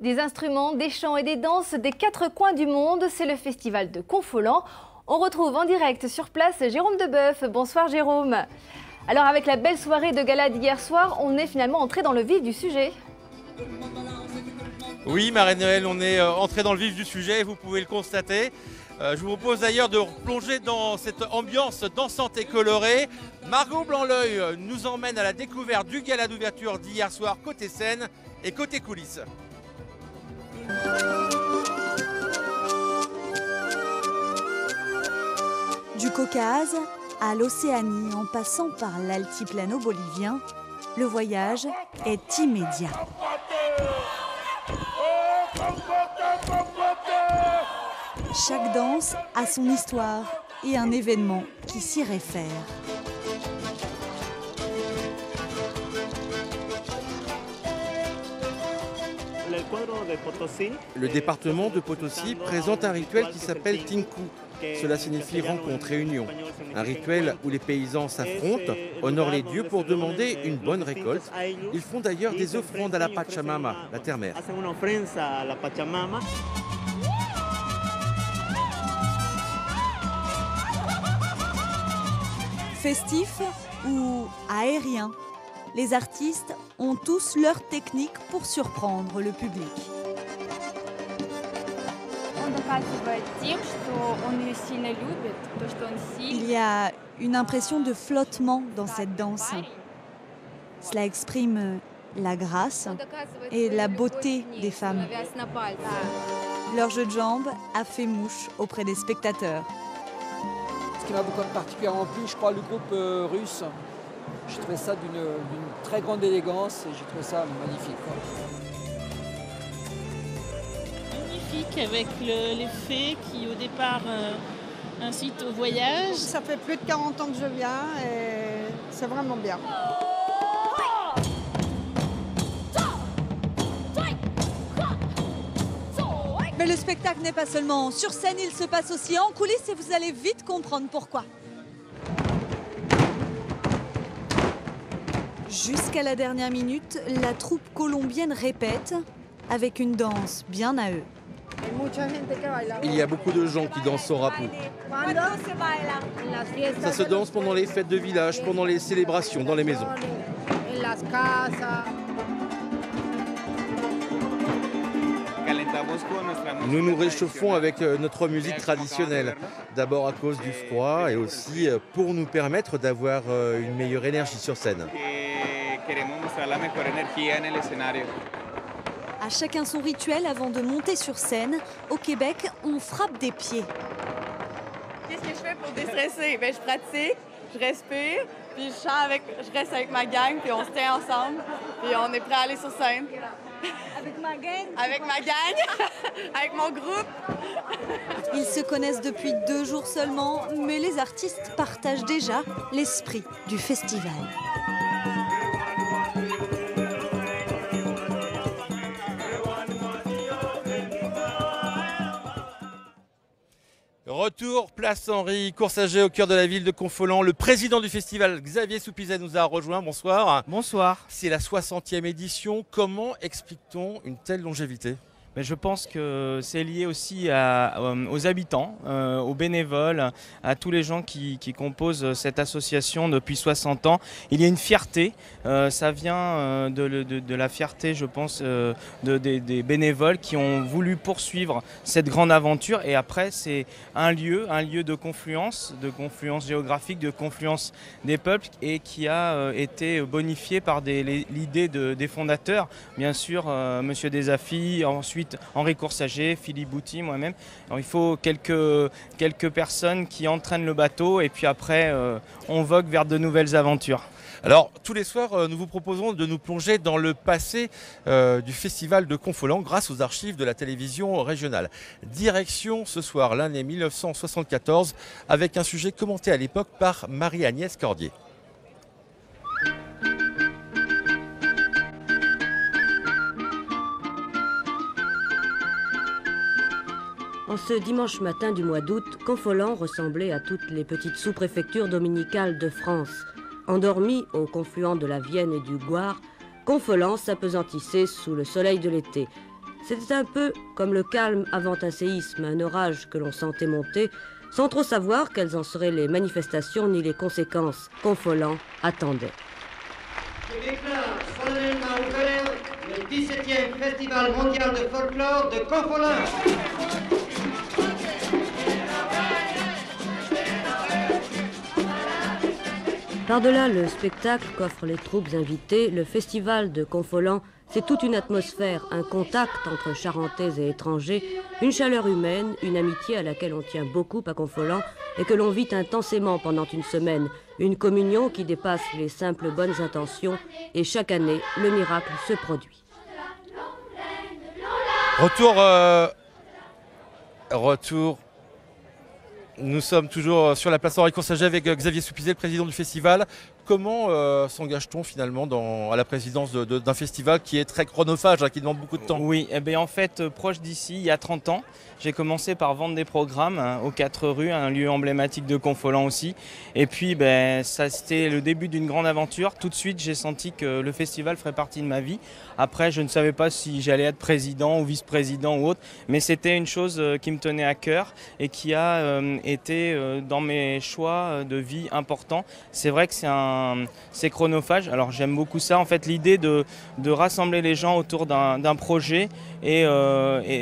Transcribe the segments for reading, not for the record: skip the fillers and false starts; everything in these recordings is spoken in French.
Des instruments, des chants et des danses des quatre coins du monde, c'est le festival de Confolens. On retrouve en direct sur place Jérôme Deboeuf. Bonsoir Jérôme. Alors avec la belle soirée de gala d'hier soir, on est finalement entré dans le vif du sujet. Oui, Marie-Noël, on est entré dans le vif du sujet, vous pouvez le constater. Je vous propose d'ailleurs de plonger dans cette ambiance dansante et colorée. Margot Blanc-L'Oeil nous emmène à la découverte du gala d'ouverture d'hier soir côté scène et côté coulisses. Du Caucase à l'Océanie, en passant par l'altiplano bolivien, le voyage est immédiat. Chaque danse a son histoire et un événement qui s'y réfère. Le département de Potosí présente un rituel qui s'appelle Tinku. Cela signifie rencontre, réunion. Un rituel où les paysans s'affrontent, honorent les dieux pour demander une bonne récolte. Ils font d'ailleurs des offrandes à la Pachamama, la terre-mère. Festif ou aérien, les artistes ont tous leur technique pour surprendre le public. Il y a une impression de flottement dans cette danse. Cela exprime la grâce et la beauté des femmes. Leur jeu de jambes a fait mouche auprès des spectateurs. Ce qui m'a beaucoup particulièrement plu, je crois, le groupe russe. J'ai trouvé ça d'une très grande élégance et j'ai trouvé ça magnifique. Magnifique, avec les fées qui au départ incitent au voyage. Ça fait plus de 40 ans que je viens et c'est vraiment bien. Mais le spectacle n'est pas seulement sur scène, il se passe aussi en coulisses et vous allez vite comprendre pourquoi. Jusqu'à la dernière minute, la troupe colombienne répète avec une danse bien à eux. Il y a beaucoup de gens qui dansent au rapu. Ça se danse pendant les fêtes de village, pendant les célébrations, dans les maisons. Nous nous réchauffons avec notre musique traditionnelle, d'abord à cause du froid et aussi pour nous permettre d'avoir une meilleure énergie sur scène. À chacun son rituel avant de monter sur scène. Au Québec, on frappe des pieds. Qu'est-ce que je fais pour déstresser? Je pratique, je respire, puis je reste avec ma gang, puis on se tient ensemble, puis on est prêt à aller sur scène. Avec ma gang? Avec ma gang, avec mon groupe. Ils se connaissent depuis 2 jours seulement, mais les artistes partagent déjà l'esprit du festival. Retour, place Henri, course à jet au cœur de la ville de Confolens. Le président du festival, Xavier Soupizet, nous a rejoint. Bonsoir. Bonsoir. C'est la 60e édition. Comment explique-t-on une telle longévité ? Mais je pense que c'est lié aussi aux habitants, aux bénévoles, à tous les gens qui composent cette association depuis 60 ans. Il y a une fierté, ça vient de la fierté, je pense, des bénévoles qui ont voulu poursuivre cette grande aventure. Et après, c'est un lieu de confluence géographique, de confluence des peuples et qui a été bonifié par l'idée des fondateurs, bien sûr, Monsieur Desafis, ensuite Henri Coursager, Philippe Bouty, moi-même. Alors, il faut quelques personnes qui entraînent le bateau et puis après on vogue vers de nouvelles aventures. Alors tous les soirs nous vous proposons de nous plonger dans le passé du festival de Confolens grâce aux archives de la télévision régionale. Direction ce soir l'année 1974 avec un sujet commenté à l'époque par Marie-Agnès Cordier. En ce dimanche matin du mois d'août, Confolens ressemblait à toutes les petites sous-préfectures dominicales de France. Endormi au confluent de la Vienne et du Goire, Confolens s'apesantissait sous le soleil de l'été. C'était un peu comme le calme avant un séisme, un orage que l'on sentait monter, sans trop savoir quelles en seraient les manifestations ni les conséquences. Confolens attendait. Je déclare solennellement ouvert le 17e Festival mondial de folklore de Confolens. Par-delà le spectacle qu'offrent les troupes invitées, le festival de Confolens, c'est toute une atmosphère, un contact entre Charentais et étrangers, une chaleur humaine, une amitié à laquelle on tient beaucoup à Confolens et que l'on vit intensément pendant une semaine, une communion qui dépasse les simples bonnes intentions et chaque année, le miracle se produit. Retour. Nous sommes toujours sur la place Henri Coursaget avec Xavier Soupizet, le président du festival. Comment s'engage-t-on finalement à la présidence d'un festival qui est très chronophage, qui demande beaucoup de temps? Oui, eh bien, en fait, proche d'ici, il y a 30 ans, j'ai commencé par vendre des programmes aux 4 rues, un lieu emblématique de Confolens aussi. Et puis, ça c'était le début d'une grande aventure. Tout de suite, j'ai senti que le festival ferait partie de ma vie. Après, je ne savais pas si j'allais être président ou vice-président ou autre, mais c'était une chose qui me tenait à cœur et qui a été dans mes choix de vie importants. C'est vrai que c'est chronophage, alors j'aime beaucoup ça. En fait, l'idée de rassembler les gens autour d'un projet et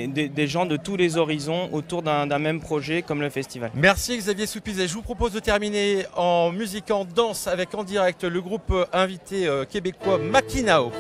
des gens de tous les horizons autour d'un même projet comme le festival. Merci Xavier Soupizet. Je vous propose de terminer en musique en danse avec en direct le groupe invité québécois Makinao.